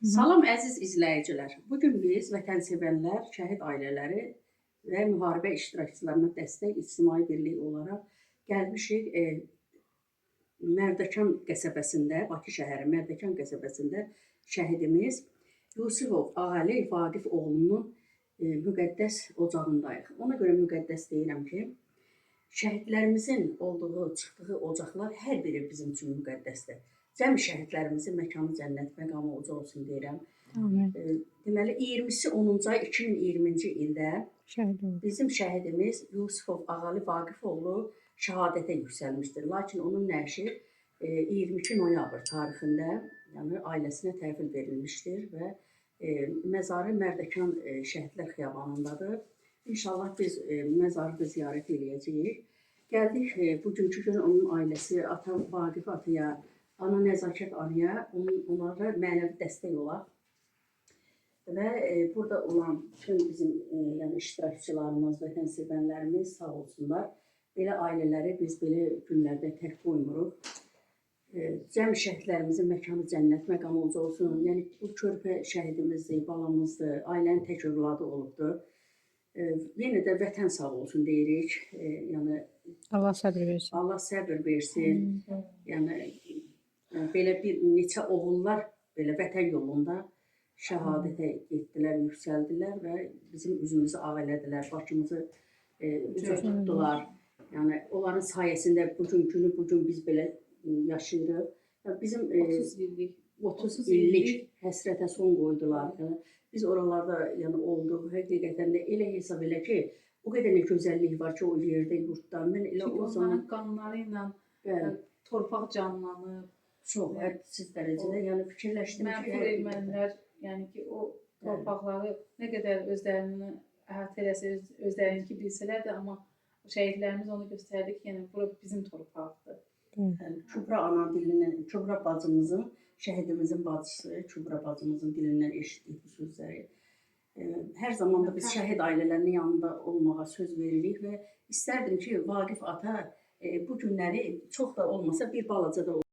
Salam əziz izləyicilər. Bugün biz vətənsevərlər, şəhid ailələri və müharibə iştirakçılarına dəstək ictimai birlik olaraq gəlmişik Mərdəkan qəsəbəsində, Bakı şəhəri Mərdəkan qəsəbəsində şəhidimiz Yusifov Ağali Vaqif oğlunun müqəddəs ocağındayıq. Ona görə müqəddəs deyirəm ki, şəhidlərimizin olduğu, çıxdığı ocaqlar hər biri bizim üçün müqəddəsdir. Cəmi şəhidlərimizin məkanı cənnət, məqamı uca olsun deyirəm. Deməli, 20-si 10-cu ay 2020-ci ildə bizim şəhidimiz Yusifov Ağali Vaqif oğlu şəhadətə yüksəlmişdir. Lakin onun nəşi 22 noyabr tarixində, yəni ailəsinə təhvil verilmişdir və məzarı Mərdəkan Şəhidlər Xiyabanındadır. İnşallah biz məzarı da ziyarət edəcəyik. Gəldik bugünkü gün onun ailəsi, ata Vaqif ataya, ana Nəzakət anaya, onlara mənəvi dəstək olaq. Və burada olan bütün bizim yəni iştirakçılarımız, vətənsevərlərimiz sağ olsunlar. Belə ailələri biz belə günlərdə tək qoymuruq. Cəmi şəhidlərimizin məkanı cənnət, məqamı uca olsun. Yəni bu körpə şəhidimizdir, balamızdır, ailənin tək övladı olubdur. Yenə də vətən sağ olsun deyirik. Yəni Allah səbr versin. Allah səbr versin. Yəni belə bir neçə oğullar belə vətən yolunda şəhadətə getdilər, yüksəldilər və bizim üzümüzü ağ elədilər, başımızı uca tutdular. Yəni onların sayəsində bugünkünü bugün biz belə yaşayırıq. Bizim 30 illik həsrətə son qoydular. Biz oralarda yəni olduq. Həqiqətən də elə hesab elə ki, o qədər nə gözəllik var ki, o yerdə, yurtda. Mən elə o zaman qanları ilə torpaq canlanıb. Çox hədsiz dərəcədə, yəni fikirləşdim ki, mənfur ermənilər, yəni ki, o torpaqları nə qədər özlərini əhatə eləsə, özlərinki bilsələr də, amma şəhidlərimiz onu göstərdi ki, yəni bura bizim torpaqdır. Kübra ana dilindən, Kübra bacımızın, şəhidimizin bacısı, Kübra bacımızın dilindən eşitdik bu sözləri. Hər zaman da biz şəhid ailələrinin yanında olmağa söz veririk və istərdim ki, Vaqif ata bu günləri çox da olmasa bir balaca da